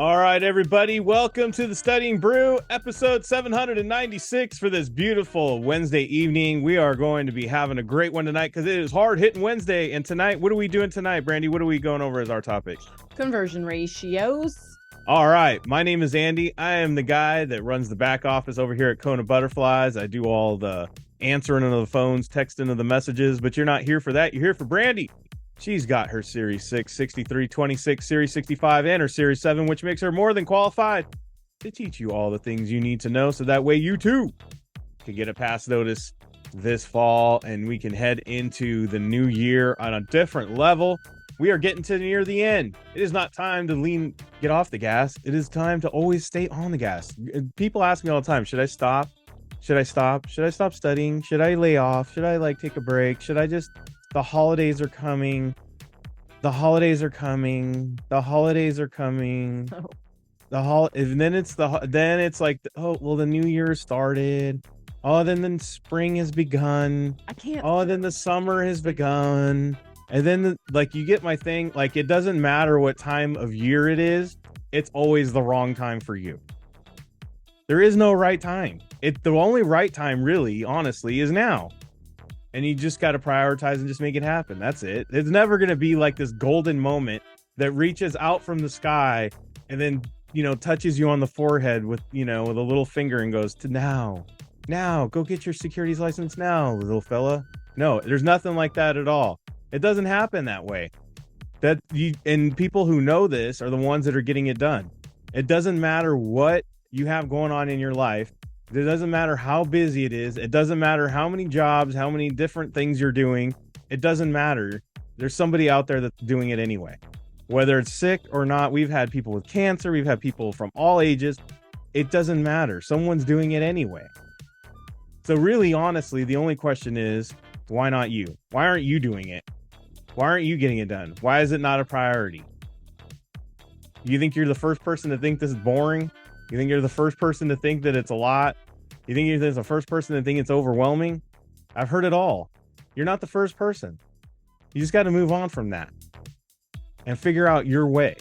All right, everybody, welcome to the Studying Brew, episode 796 for this beautiful Wednesday evening. We are going to be having a great one tonight because it is hard-hitting Wednesday. And tonight, what are we doing tonight, Brandy? What are we going over as our topic? Conversion ratios. All right, my name is Andy. I am the guy that runs the back office over here at KonaButterflyz. I do all the answering of the phones, texting of the messages, but you're not here for that. You're here for Brandy. She's got her Series 6, 63, 26, Series 65, and her Series 7, which makes her more than qualified to teach you all the things you need to know so that way you too can get a pass notice this fall and we can head into the new year on a different level. We are getting to near the end. It is not time to get off the gas. It is time to always stay on the gas. People ask me all the time, should I stop? Should I stop? Should I stop studying? Should I lay off? Should I take a break? Should I just... The holidays are coming. The holidays are coming. The holidays are coming. Oh. And then it's like, oh, well, the new year started. Oh, then spring has begun. I can't. Oh, then the summer has begun. And then you get my thing. Like, it doesn't matter what time of year it is. It's always the wrong time for you. There is no right time. The only right time, really, honestly, is now. And you just got to prioritize and just make it happen. That's it. It's never going to be like this golden moment that reaches out from the sky and then, touches you on the forehead with a little finger and goes to now, go get your securities license now, little fella. No, there's nothing like that at all. It doesn't happen that way. And people who know this are the ones that are getting it done. It doesn't matter what you have going on in your life. It doesn't matter how busy it is. It doesn't matter how many jobs, how many different things you're doing. It doesn't matter. There's somebody out there that's doing it anyway. Whether it's sick or not, we've had people with cancer. We've had people from all ages. It doesn't matter. Someone's doing it anyway. So really, honestly, the only question is, why not you? Why aren't you doing it? Why aren't you getting it done? Why is it not a priority? You think you're the first person to think this is boring? You think you're the first person to think that it's a lot? You think you're the first person to think it's overwhelming? I've heard it all. You're not the first person. You just got to move on from that and figure out your way.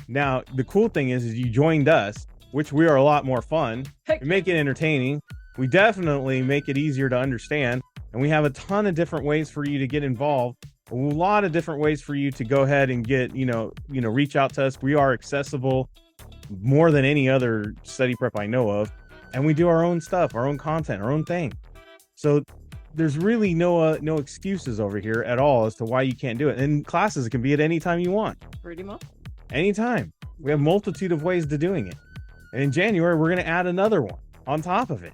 Now, the cool thing is you joined us, which we are a lot more fun. We make it entertaining. We definitely make it easier to understand. And we have a ton of different ways for you to get involved. A lot of different ways for you to go ahead and get, reach out to us. We are accessible more than any other study prep I know of, and we do our own stuff, our own content, our own thing. So there's really no excuses over here at all as to why you can't do it. And classes can be at any time you want. Pretty much. Anytime. We have a multitude of ways to doing it. And in January, we're going to add another one on top of it.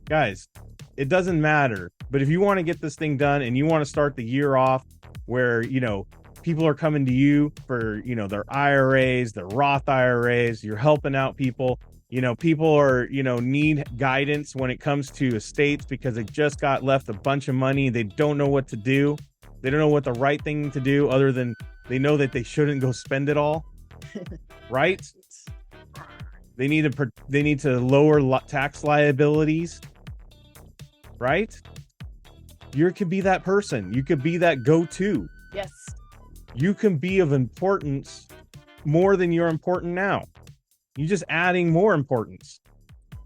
Guys, it doesn't matter. But if you want to get this thing done and you want to start the year off where, people are coming to you for, their IRAs, their Roth IRAs. You're helping out people. People are, need guidance when it comes to estates because they just got left a bunch of money. They don't know what to do. They don't know what the right thing to do other than they know that they shouldn't go spend it all. Right? They need to lower tax liabilities. Right? You could be that person. You could be that go-to. Yes. You can be of importance more than you're important now. You're just adding more importance.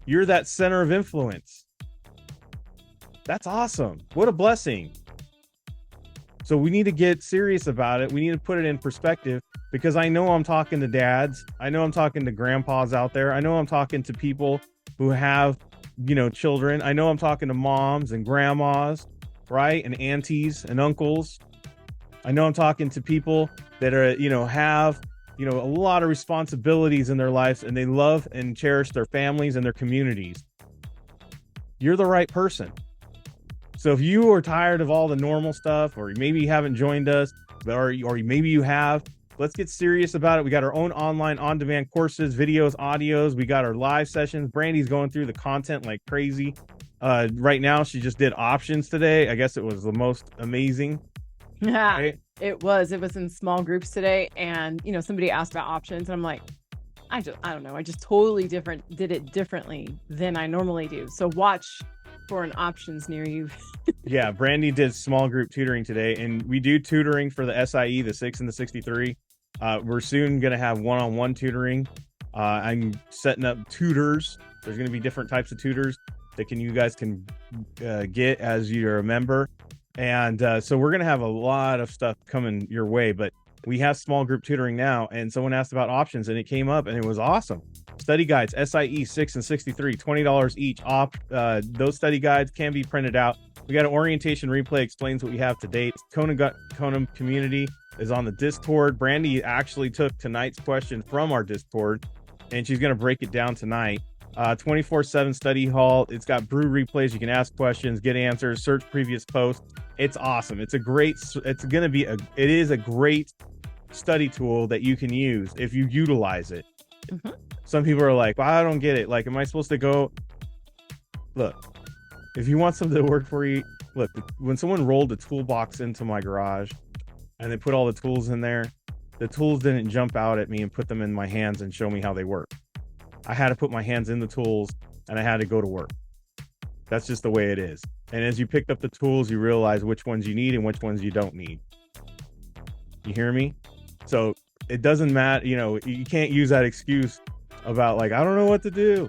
You're that center of influence. That's awesome. What a blessing. So we need to get serious about it. We need to put it in perspective because I know I'm talking to dads. I know I'm talking to grandpas out there. I know I'm talking to people who have, children. I know I'm talking to moms and grandmas, right? And aunties and uncles. I know I'm talking to people that are, have, a lot of responsibilities in their lives and they love and cherish their families and their communities. You're the right person. So if you are tired of all the normal stuff, or maybe you haven't joined us, or maybe you have, let's get serious about it. We got our own online on-demand courses, videos, audios. We got our live sessions. Brandy's going through the content like crazy. Right now, she just did options today. I guess it was the most amazing. Yeah, right? It was in small groups today. And, somebody asked about options and I'm like, I don't know. I just totally did it differently than I normally do. So watch for an options near you. Yeah, Brandy did small group tutoring today, and we do tutoring for the SIE, the 6 and the 63. We're soon going to have one-on-one tutoring. I'm setting up tutors. There's going to be different types of tutors that you guys can get as you're a member. And so we're going to have a lot of stuff coming your way, but we have small group tutoring now. And someone asked about options and it came up and it was awesome. Study guides, SIE 6 and 63, $20 each. Those study guides can be printed out. We got an orientation replay, explains what we have to date. Kona community is on the Discord. Brandy actually took tonight's question from our Discord, and she's going to break it down tonight. 24/7 study hall. It's got brew replays. You can ask questions, get answers, search previous posts. It's awesome. It is a great study tool that you can use if you utilize it. Mm-hmm. Some people are like, well, I don't get it. Like, am I supposed to go? Look, if you want something to work for you, look, when someone rolled a toolbox into my garage and they put all the tools in there, the tools didn't jump out at me and put them in my hands and show me how they work. I had to put my hands in the tools and I had to go to work. That's just the way it is. And as you picked up the tools, you realize which ones you need and which ones you don't need. You hear me? So it doesn't matter. You can't use that excuse about like, I don't know what to do.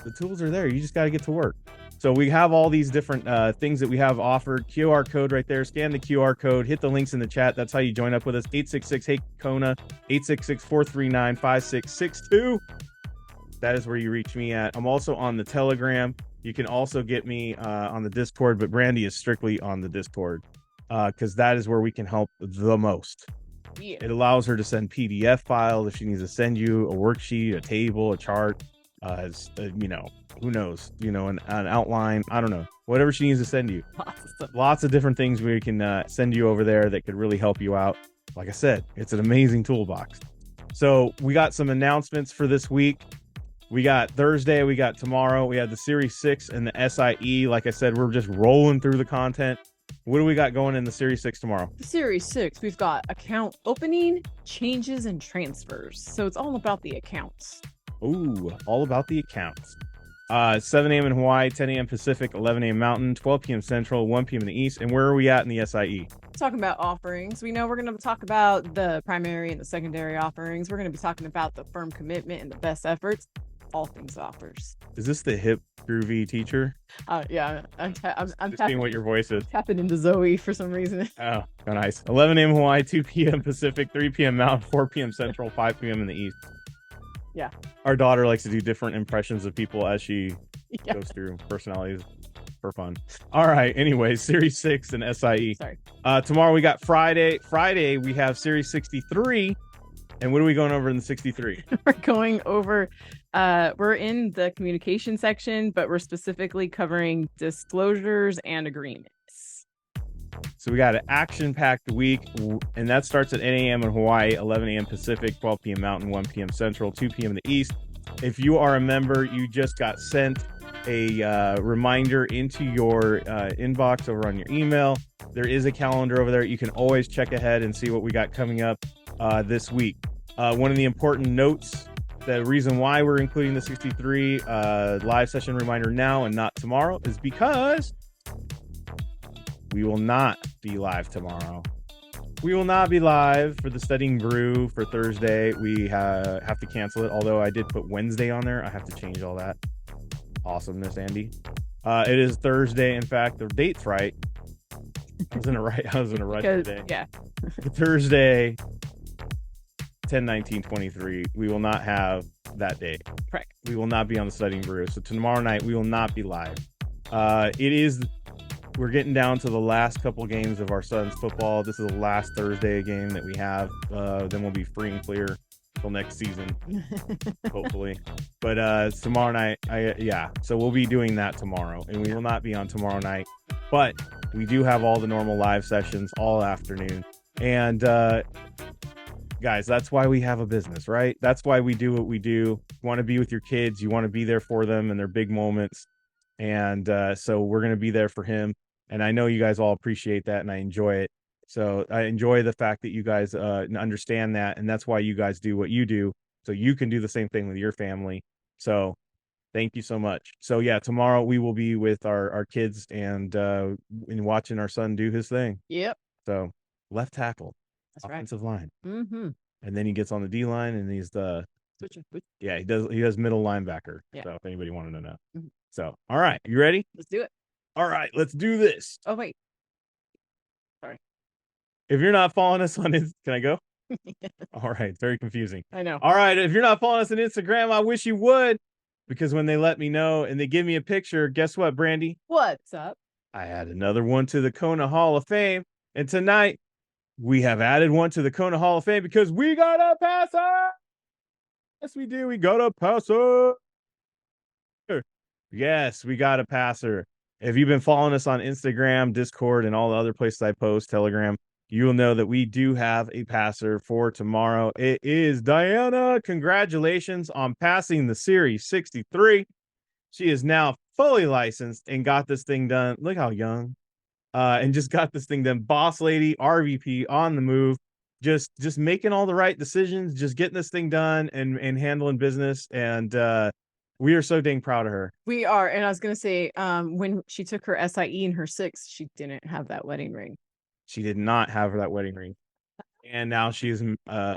The tools are there. You just got to get to work. So we have all these different things that we have offered. QR code right there. Scan the QR code. Hit the links in the chat. That's how you join up with us. 866-HEY-KONA. 866-439-5662. That is where you reach me at. I'm also on the Telegram. You can also get me on the Discord, but Brandy is strictly on the Discord because that is where we can help the most. Yeah. It allows her to send PDF files if she needs to send you a worksheet, a table, a chart, who knows, an outline. I don't know, whatever she needs to send you. Lots of different things we can send you over there that could really help you out. Like I said, it's an amazing toolbox. So we got some announcements for this week. We got Thursday, we got tomorrow, we have the Series 6 and the SIE. Like I said, we're just rolling through the content. What do we got going in the Series 6 tomorrow? The Series 6, we've got account opening, changes, and transfers. So it's all about the accounts. Ooh, all about the accounts. 7 a.m. in Hawaii, 10 a.m. Pacific, 11 a.m. Mountain, 12 p.m. Central, 1 p.m. in the East. And where are we at in the SIE? Talking about offerings. We know we're going to talk about the primary and the secondary offerings. We're going to be talking about the firm commitment and the best efforts. All things offers. Is this the hip groovy teacher? Yeah, I'm seeing what your voice is. Tapping into Zoe for some reason. Oh, nice. 11 a.m. Hawaii, 2 p.m. Pacific, 3 p.m. Mountain, 4 p.m. Central, 5 p.m. in the East. Yeah. Our daughter likes to do different impressions of people as she goes through personalities for fun. All right. Anyways, Series 6 and SIE. Sorry. Tomorrow we got Friday. Friday we have Series 63. And what are we going over in the 63? We're going over, we're in the communication section, but we're specifically covering disclosures and agreements. So we got an action-packed week, and that starts at 8 a.m. in Hawaii, 11 a.m. Pacific, 12 p.m. Mountain, 1 p.m. Central, 2 p.m. in the East. If you are a member, you just got sent a reminder into your inbox over on your email. There is a calendar over there. You can always check ahead and see what we got coming up this week. One of the important notes, the reason why we're including the 63 live session reminder now and not tomorrow is because we will not be live tomorrow. We will not be live for the Studying Brew for Thursday. We have to cancel it, although I did put Wednesday on there. I have to change all that. Awesomeness, Andy. It is Thursday. In fact, the date's right. I was in a rush today. Yeah. Thursday, 10/19/23. We will not have that day. Correct. We will not be on the Studying Brew. So tomorrow night we will not be live. We're getting down to the last couple games of our son's football. This is the last Thursday game that we have. Then we'll be free and clear till next season, hopefully. But tomorrow night, so we'll be doing that tomorrow, and we will not be on tomorrow night. But we do have all the normal live sessions all afternoon. And guys, that's why we have a business, right? That's why we do what we do. You want to be with your kids. You want to be there for them in their big moments. And so we're going to be there for him. And I know you guys all appreciate that, and I enjoy it. So I enjoy the fact that you guys understand that. And that's why you guys do what you do. So you can do the same thing with your family. So thank you so much. So yeah, tomorrow we will be with our kids and watching our son do his thing. Yep. So left tackle, that's offensive right. line. Mm-hmm. and then he gets on the D line, and he's the yeah, he does middle linebacker. Yeah. So if anybody wanted to know. Mhm. So all right, you ready? Let's do it. All right, let's do this. Oh wait. Sorry. If you're not following us on can I go? All right, very confusing. I know. All right, if you're not following us on Instagram, I wish you would, because when they let me know and they give me a picture, guess what, Brandy? What's up? I add another one to the Kona Hall of Fame, and tonight we have added one to the Kona Hall of Fame because we got a passer. Yes, we do. We got a passer. Yes, we got a passer. If you've been following us on Instagram, Discord, and all the other places I post, Telegram, you will know that we do have a passer for tomorrow. It is Diana. Congratulations on passing the Series 63. She is now fully licensed and got this thing done. Look how young. And just got this thing done. Boss lady, RVP on the move. Just making all the right decisions, just getting this thing done and handling business. And we are so dang proud of her. We are. And I was going to say, when she took her SIE in her 6th, she didn't have that wedding ring. She did not have that wedding ring. And now she's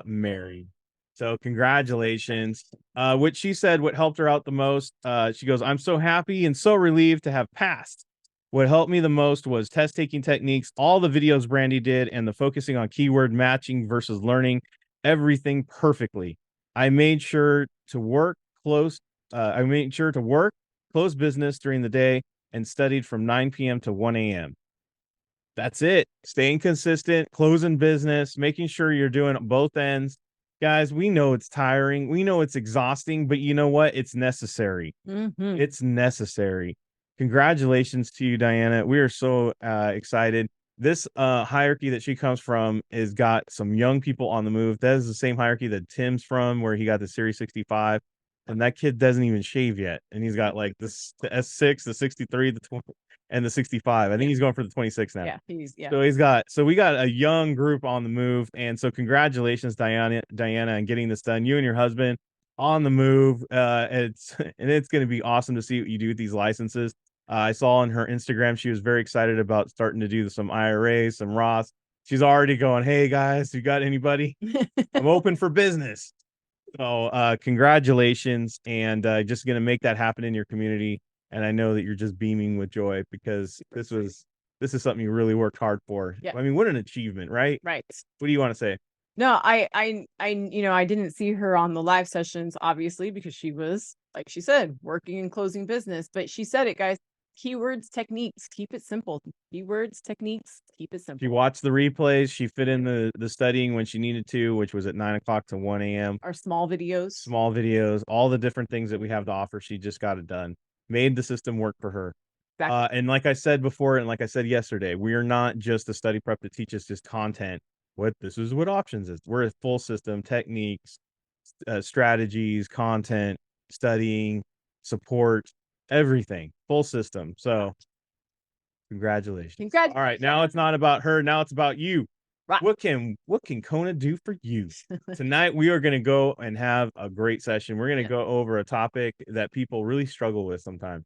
married. So congratulations. What she said, what helped her out the most, she goes, I'm so happy and so relieved to have passed. What helped me the most was test taking techniques, all the videos Brandy did, and the focusing on keyword matching versus learning everything perfectly. I made sure to work close business during the day and studied from 9 p.m. to 1 a.m. That's it. Staying consistent, closing business, making sure you're doing both ends. Guys, we know it's tiring. We know it's exhausting, but you know what? It's necessary. Mm-hmm. It's necessary. Congratulations to you, Diana. We are so excited. This hierarchy that she comes from is got some young people on the move. That is the same hierarchy that Tim's from, where he got the Series 65. And that kid doesn't even shave yet. And he's got like the S6, the 63, the 20, and the 65. I think he's going for the 26 now. Yeah, So we got a young group on the move. And so congratulations, Diana, on getting this done. You and your husband on the move. It's going to be awesome to see what you do with these licenses. I saw on her Instagram she was very excited about starting to do some IRAs, some Roths. She's already going, hey guys, you got anybody? I'm open for business. So congratulations, and just going to make that happen in your community. And I know that you're just beaming with joy because this is something you really worked hard for. Yeah. I mean, what an achievement, right? Right. What do you want to say? No, I didn't see her on the live sessions, obviously, because she was, like she said, working and closing business. But she said it, guys. Keywords, techniques, keep it simple. Keywords, techniques, keep it simple. She watched the replays. She fit in the studying when she needed to, which was at 9 o'clock to 1 a.m. Our small videos, all the different things that we have to offer. She just got it done. Made the system work for her. Exactly. And like I said before, and like I said yesterday, we are not just a study prep that teaches just content. This is what options is. We're a full system, techniques, strategies, content, studying, support, everything, full system. So congratulations. All right, now it's not about her. Now it's about you. Right. What can Kona do for you? Tonight we are going to go and have a great session. We're going to go over a topic that people really struggle with sometimes.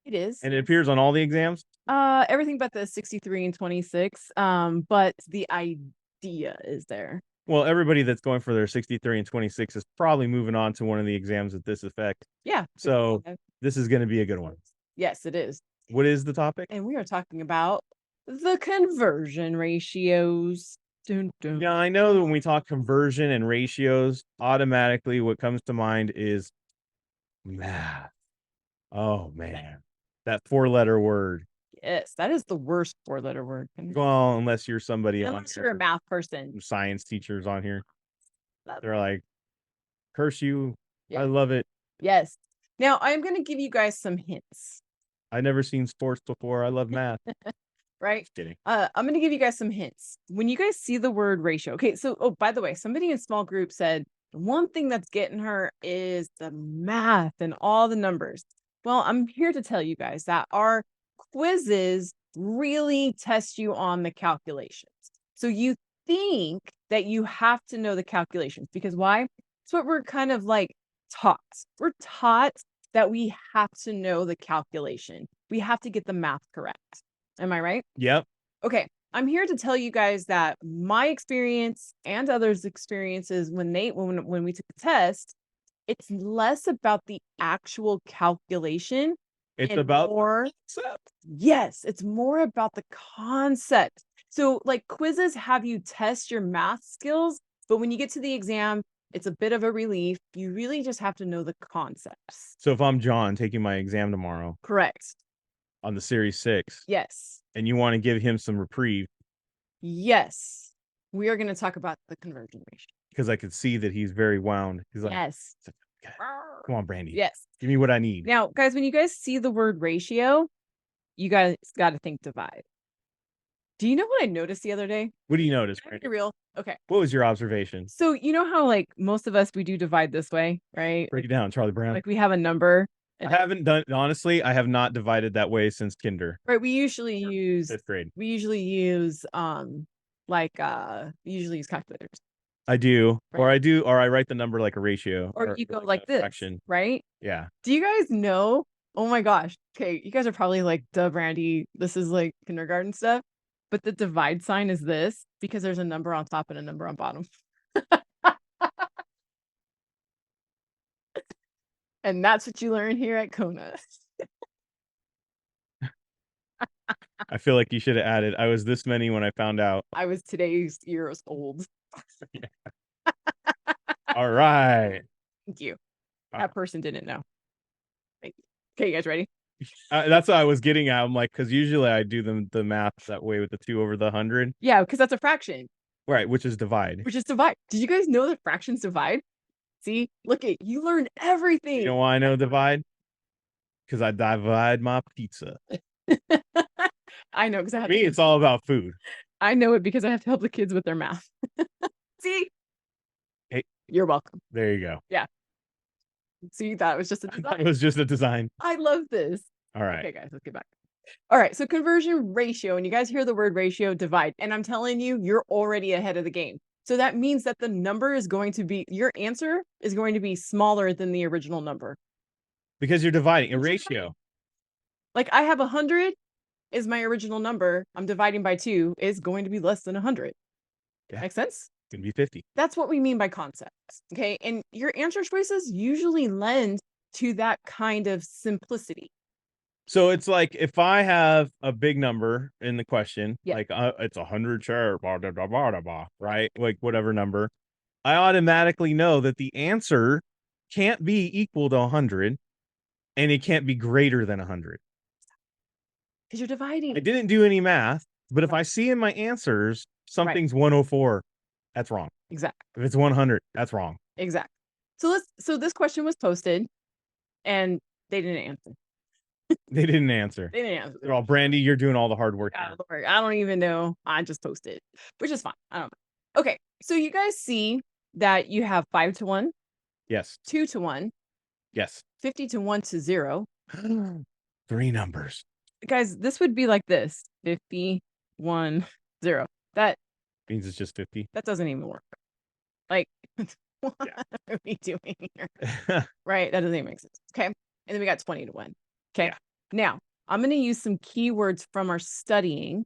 It is. And it appears on all the exams? Everything but the 63 and 26. But the idea is there. Well, everybody that's going for their 63 and 26 is probably moving on to one of the exams with this effect. Yeah. So this is going to be a good one. Yes, it is. What is the topic? And we are talking about the conversion ratios. Dun, dun. Yeah, I know that when we talk conversion and ratios, automatically what comes to mind is math. Oh, man. That 4-letter word. Yes, that is the worst 4-letter word. Well, unless you're somebody unless you're a math person. Science teachers on here. They're like, curse you. Yeah. I love it. Yes. Now, I'm going to give you guys some hints. I've never seen sports before. I love math. Right? Just kidding. I'm going to give you guys some hints. When you guys see the word ratio. Okay, so, oh, by the way, somebody in small group said, one thing that's getting her is the math and all the numbers. Well, I'm here to tell you guys that our quizzes really test you on the calculations. So you think that you have to know the calculations because why? It's what we're kind of like taught. We're taught that we have to know the calculation. We have to get the math correct. Am I right? Yep. Okay. I'm here to tell you guys that my experience and others' experiences when we took the test, it's less about the actual calculation. It's and about more, yes, it's more about the concept. So like quizzes have you test your math skills, but when you get to the exam, it's a bit of a relief. You really just have to know the concepts. So if I'm John taking my exam tomorrow Correct. on the Series 6, Yes. and you want to give him some reprieve Yes. We are going to talk about the conversion ratio. because I could see that he's very wound. He's like, Yes. come on, Brandy. Yes. Give me what I need. Now, guys, when you guys see the word ratio, you guys got to think divide. Do you know what I noticed the other day? What do you notice, Can I Brandy? be real? Okay. What was your observation? So you know how like most of us we do divide this way, right? Break it down, Charlie Brown. Like we have a number. I haven't done, honestly, I have not divided that way since kinder. Right. We usually use 5th grade. we usually use calculators. I do, Right. or I write the number like a ratio, Or you go like like a this, fraction. right? Yeah. Do you guys know? Oh my gosh. Okay, you guys are probably like, duh, Brandy, this is like kindergarten stuff. But the divide sign is this because there's a number on top and a number on bottom. And that's what you learn here at Kona. I feel like you should have added, I was this many when I found out. I was today's years old. All right. Thank you. That person didn't know. Thank you. Okay, you guys ready? That's what I was getting at. I'm like, because usually I do the math that way with the 2 over the 100. Yeah, because that's a fraction. Right, which is divide. Which is divide. Did you guys know that fractions divide? See, look at you learn everything. You know why I know divide? Because I divide my pizza. I know because I have Me, it's all about food. I know it because I have to help the kids with their math. See? Hey, you're welcome. There you go. Yeah. See, that was just a design. It was just a design. I love this. All right. Okay, guys, let's get back. All right, so conversion ratio, and you guys hear the word ratio, divide, and I'm telling you, you're already ahead of the game. So that means that the number is going to be, your answer is going to be smaller than the original number. Because you're dividing a ratio. Like I have 100 is my original number. I'm dividing by 2 is going to be less than 100. Yeah. Make sense? It's going to be 50. That's what we mean by concepts. Okay. And your answer choices usually lend to that kind of simplicity. So it's like if I have a big number in the question, like it's 100 share, blah, blah, blah, blah, blah, right? Like whatever number, I automatically know that the answer can't be equal to 100 and it can't be greater than 100. Because you're dividing. I didn't do any math, but if I see in my answers something's 104, that's wrong. Exactly. If it's 100, that's wrong. Exactly. So this question was posted and they didn't answer. They didn't answer. They didn't answer. They're all, Brandy, you're doing all the hard work. I don't even know. I just posted, which is fine. I don't know. Okay. So you guys see that you have 5 to 1. Yes. 2 to 1. Yes. 50 to 1 to 0. 3 numbers. Guys, this would be like this. 50, 1, 0. That means it's just 50. That doesn't even work. Like, what are we doing here? Right? That doesn't even make sense. Okay. And then we got 20 to 1. Okay. Yeah. Now, I'm going to use some keywords from our studying,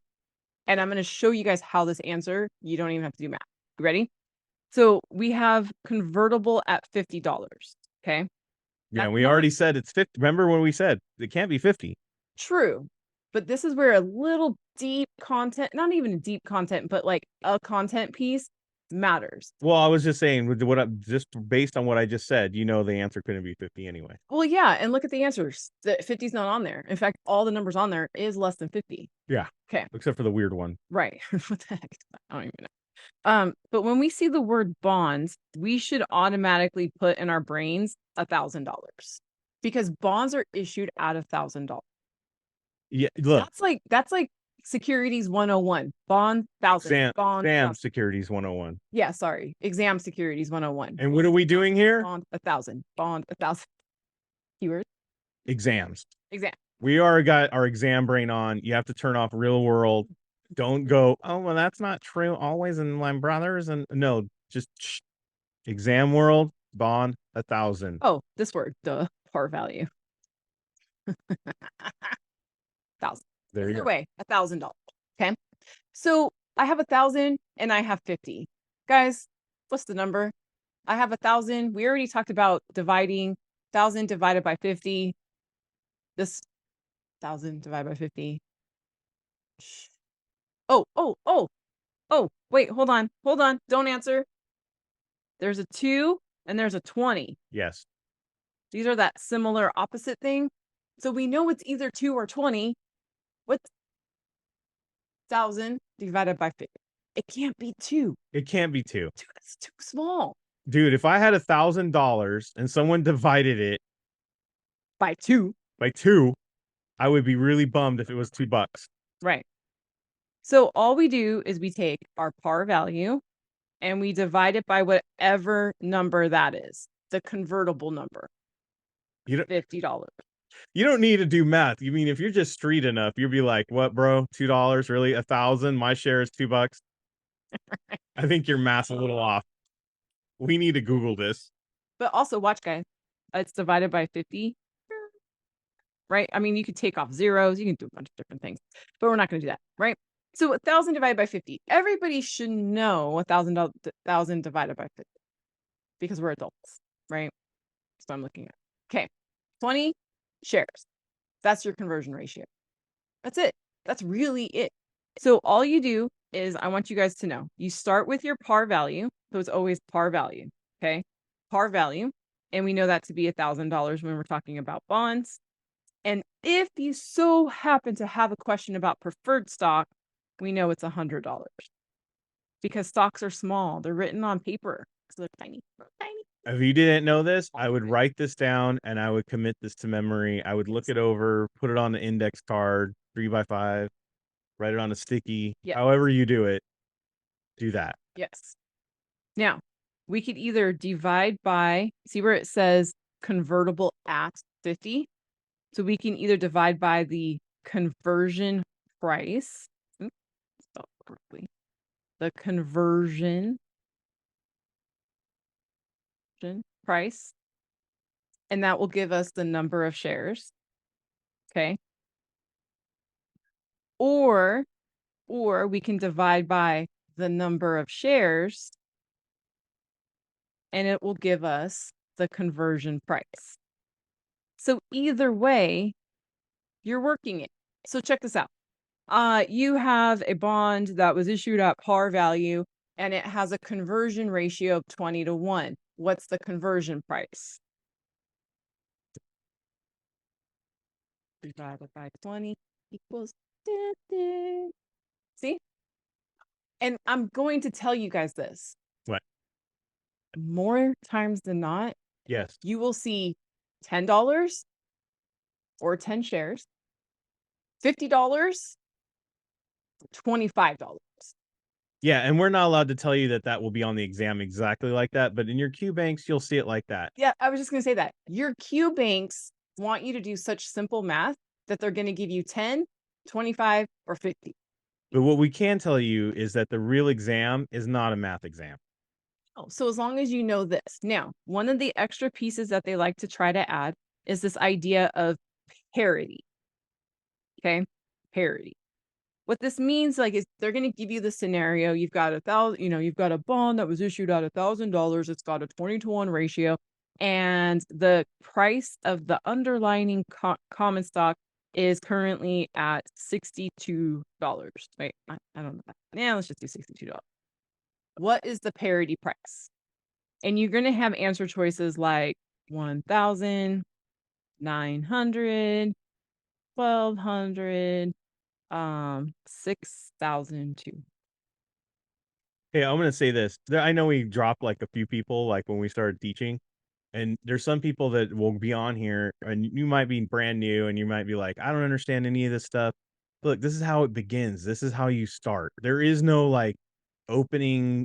and I'm going to show you guys how this answer, you don't even have to do math. You ready? So we have convertible at $50. Okay. Yeah, we already said it's 50. Remember when we said it can't be 50? True. But this is where a little deep content, not even a deep content, but like a content piece matters. Well, I was just saying, just based on what I just said, the answer couldn't be 50 anyway. Well, yeah, and look at the answers. The 50 is not on there. In fact, all the numbers on there is less than 50. Yeah. Okay. Except for the weird one. Right. What the heck? I don't even know. But when we see the word bonds, we should automatically put in our brains $1,000 because bonds are issued at $1,000. Yeah, look. That's like Securities 101. Bond 1,000. Exam Securities 101. Yeah, sorry. Exam Securities 101. And what are we doing here? Bond 1,000. Bond 1,000. Keywords. Exams. Exam. We are got our exam brain on. You have to turn off real world. Don't go, oh, well, that's not true. Always in my brothers. And no, just exam world, bond 1,000. Oh, this word, duh, par value. 1,000. There you Either go. way, $1,000. Okay. So I have 1,000 and I have 50. Guys, what's the number? I have 1,000. We already talked about dividing 1,000 divided by 50. This 1,000 divided by 50. Oh, wait, hold on. Don't answer. There's a 2 and there's a 20. Yes. These are that similar opposite thing. So we know it's either 2 or 20. What's 1,000 divided by 50? It can't be 2. It can't be 2. 2, that's too small. Dude, if I had $1,000 and someone divided it By 2. by 2, I would be really bummed if it was $2. Right. So all we do is we take our par value and we divide it by whatever number that is, the convertible number. $50. You don't need to do math. You mean if you're just street enough, you'll be like, "What, bro? $2? Really? 1,000? My share is $2." I think your math's a little off. We need to Google this. But also, watch, guys. It's divided by 50. Right? I mean, you could take off zeros. You can do a bunch of different things, but we're not going to do that, right? So 1,000 divided by 50. Everybody should know 1,000 divided by 50 because we're adults, right? So I'm looking at. Okay, 20 shares. That's your conversion ratio. That's it. That's really it. So all you do is, I want you guys to know, you start with your par value. So it's always par value. Okay, par value, and we know that to be $1,000 when we're talking about bonds. And if you so happen to have a question about preferred stock, we know it's $100 because stocks are small. They're written on paper. So they're tiny, tiny. If you didn't know this, I would write this down and I would commit this to memory. I would look it over, put it on the index card, 3x5, write it on a sticky. Yeah. However you do it, do that. Yes. Now, we could either divide by, see where it says convertible at 50? So we can either divide by the conversion price. Spell correctly. The conversion price. And that will give us the number of shares. Okay. Or we can divide by the number of shares and it will give us the conversion price. So either way, you're working it. So check this out. You have a bond that was issued at par value and it has a conversion ratio of 20-1. What's the conversion price? Divided by 20 equals 50. See? And I'm going to tell you guys this. What? More times than not, yes, you will see $10 or 10 shares, $50, $25. Yeah, and we're not allowed to tell you that that will be on the exam exactly like that, but in your Q banks, you'll see it like that. Yeah, I was just going to say that. Your Q banks want you to do such simple math that they're going to give you 10, 25, or 50. But what we can tell you is that the real exam is not a math exam. Oh, so as long as you know this. Now, one of the extra pieces that they like to try to add is this idea of parity. Okay, parity. What this means, like, is they're going to give you the scenario. You've got you've got a bond that was issued at $1,000. It's got a 20-1 ratio, and the price of the underlying common stock is currently at $62. Wait, I don't know. Yeah, let's just do $62. What is the parity price? And you're going to have answer choices like 1,000, 900, 1,200, 6,002. Hey, I'm going to say this. I know we dropped like a few people like when we started teaching, and there's some people that will be on here and you might be brand new and you might be like, I don't understand any of this stuff. Look, this is how it begins. This is how you start. There is no like opening,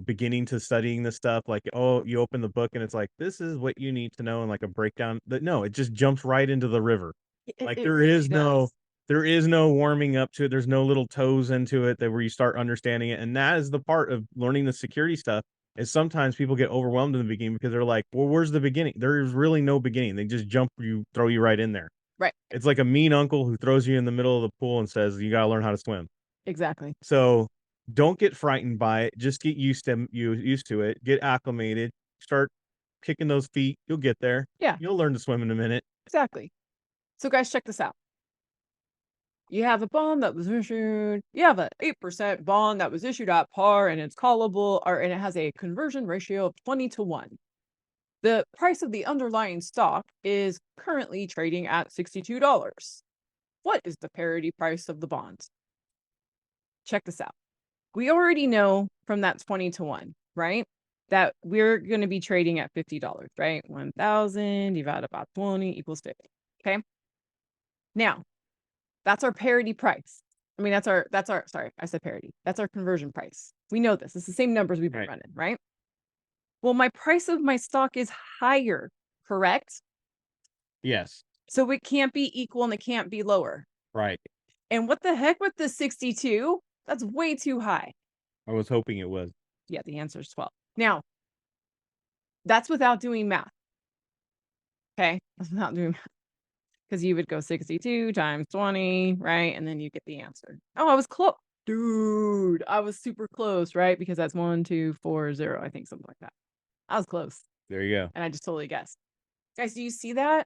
beginning to studying this stuff. Like, oh, you open the book and it's like, this is what you need to know, and like a breakdown. But no, it just jumps right into the river. Like there is no warming up to it. There's no little toes into it that where you start understanding it. And that is the part of learning the security stuff, is sometimes people get overwhelmed in the beginning because they're like, well, where's the beginning? There's really no beginning. They just throw you right in there. Right. It's like a mean uncle who throws you in the middle of the pool and says, you got to learn how to swim. Exactly. So don't get frightened by it. Just get used to it. Get acclimated. Start kicking those feet. You'll get there. Yeah, You'll learn to swim in a minute. exactly. So guys, check this out. You have a bond that was issued. You have an 8% bond that was issued at par and it's callable, and it has a conversion ratio of 20-1. The price of the underlying stock is currently trading at $62. What is the parity price of the bonds? Check this out. We already know from that 20-1, right? That we're going to be trading at $50, right? 1,000 divided by 20 equals 50. Okay. Now, that's our parity price. I mean, sorry, I said parity. That's our conversion price. We know this. It's the same numbers we've been running, right? Well, my price of my stock is higher, correct? Yes. So it can't be equal and it can't be lower. Right. And what the heck with the 62? That's way too high. I was hoping it was. Yeah, the answer is 12. Now, that's without doing math. Okay, that's without doing math. Because you would go 62 times 20, right? And then you get the answer. Oh, I was close. Dude, I was super close, right? Because that's 1, 2, 4, 0, I think, something like that. I was close. There you go. And I just totally guessed. Guys, do you see that?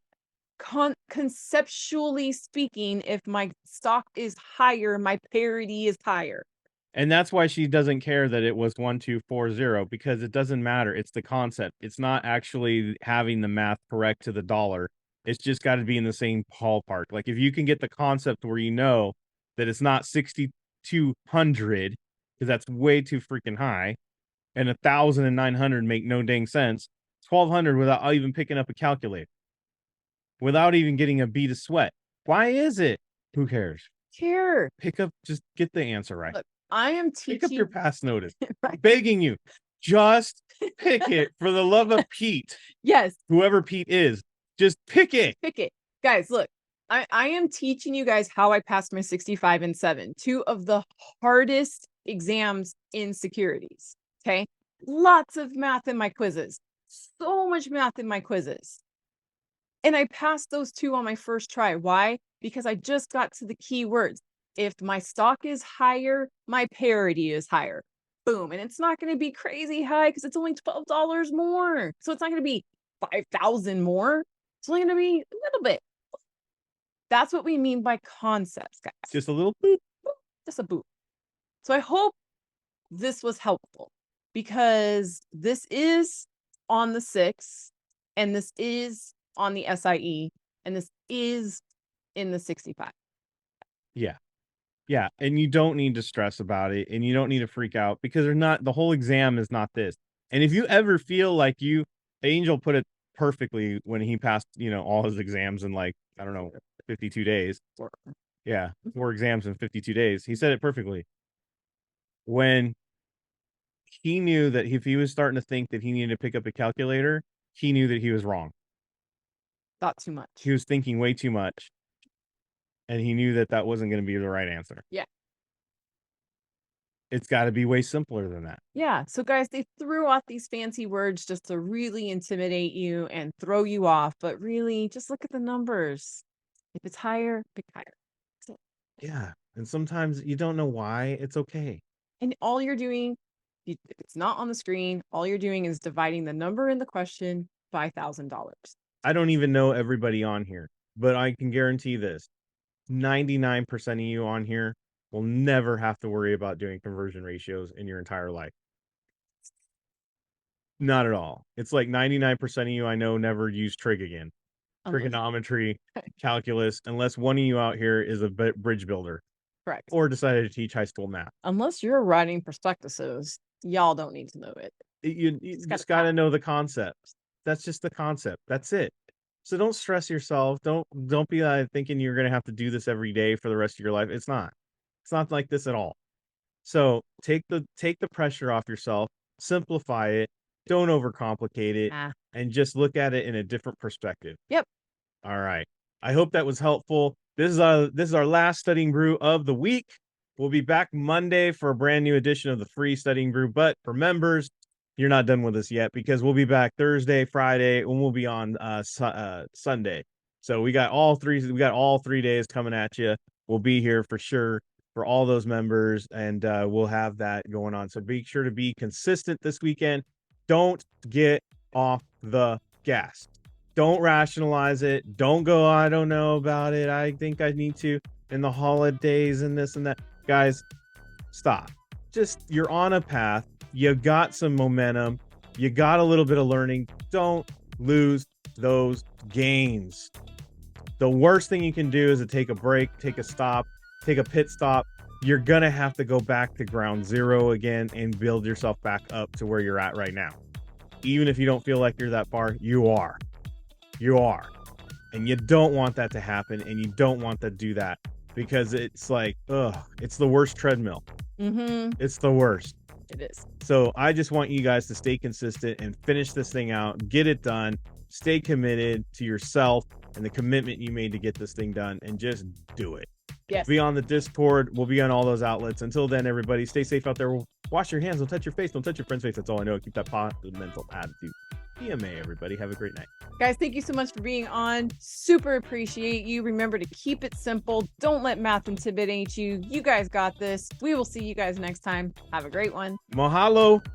Conceptually speaking, if my stock is higher, my parity is higher. And that's why she doesn't care that it was 1240, because it doesn't matter. It's the concept. It's not actually having the math correct to the dollar. It's just got to be in the same ballpark. Like if you can get the concept where you know that it's not 6,200, because that's way too freaking high, and 1,900 make no dang sense. 1,200 without even picking up a calculator, without even getting a bead of sweat. Why is it? Who cares? Here. Just get the answer right. Look, I am teaching. Pick up your pass notice. Right. Begging you. Just pick it for the love of Pete. Yes. Whoever Pete is, just pick it. Pick it. Guys, look, I am teaching you guys how I passed my 65 and 7, two of the hardest exams in securities. Okay. Lots of math in my quizzes. So much math in my quizzes. And I passed those two on my first try. Why? Because I just got to the key words. If my stock is higher, my parity is higher. Boom. And it's not going to be crazy high because it's only $12 more. So it's not going to be 5,000 more. It's only going to be a little bit. That's what we mean by concepts, guys. Just a little boop. Just a boop. So I hope this was helpful because this is on the 6 and this is on the SIE and this is in the 65. Yeah. Yeah. And you don't need to stress about it and you don't need to freak out because the whole exam is not this. And if you ever feel like Angel put it perfectly when he passed, all his exams in 52 days. Yeah. 4 exams in 52 days. He said it perfectly. When he knew that if he was starting to think that he needed to pick up a calculator, he knew that he was wrong. Thought too much. He was thinking way too much. And he knew that wasn't going to be the right answer. Yeah. It's got to be way simpler than that. Yeah. So guys, they threw out these fancy words just to really intimidate you and throw you off. But really, just look at the numbers. If it's higher, pick higher. Yeah. And sometimes you don't know why. It's okay. And all you're doing, if it's not on the screen, all you're doing is dividing the number in the question by $1,000. I don't even know everybody on here, but I can guarantee this. 99% of you on here will never have to worry about doing conversion ratios in your entire life. Not at all. It's like 99% of you I know never use trig again. Trigonometry, calculus, unless one of you out here is a bridge builder. Correct. Or decided to teach high school math. Unless you're writing prospectuses, y'all don't need to know it. You just got to know the concept. That's just the concept. That's it. So don't stress yourself. Don't be thinking you're going to have to do this every day for the rest of your life. It's not. It's not like this at all. So take the pressure off yourself. Simplify it. Don't overcomplicate it. And just look at it in a different perspective. Yep. All right. I hope that was helpful. This is our last Studying Brew of the week. We'll be back Monday for a brand new edition of the free Studying Brew. But for members, you're not done with us yet because we'll be back Thursday, Friday, and we'll be on Sunday. So we got all 3 days coming at you. We'll be here for sure. for all those members, and we'll have that going on. So be sure to be consistent this weekend. Don't get off the gas. Don't rationalize it. Don't go, I don't know about it. I think I need to in the holidays and this and that. Guys, stop. Just, you're on a path. You got some momentum. You got a little bit of learning. Don't lose those gains. The worst thing you can do is to take a break, take a stop, take a pit stop. You're going to have to go back to ground zero again and build yourself back up to where you're at right now. Even if you don't feel like you're that far, you are. You are. And you don't want that to happen, and you don't want to do that, because it's like, it's the worst treadmill. It's the worst. It is. So I just want you guys to stay consistent and finish this thing out, get it done, stay committed to yourself and the commitment you made to get this thing done, and just do it. Yes. Be on the Discord. We'll be on all those outlets. Until then, everybody, stay safe out there. Wash your hands. Don't touch your face. Don't touch your friend's face. That's all I know. Keep that positive mental attitude. PMA, everybody. Have a great night. Guys, thank you so much for being on. Super appreciate you. Remember to keep it simple. Don't let math intimidate you. You guys got this. We will see you guys next time. Have a great one. Mahalo.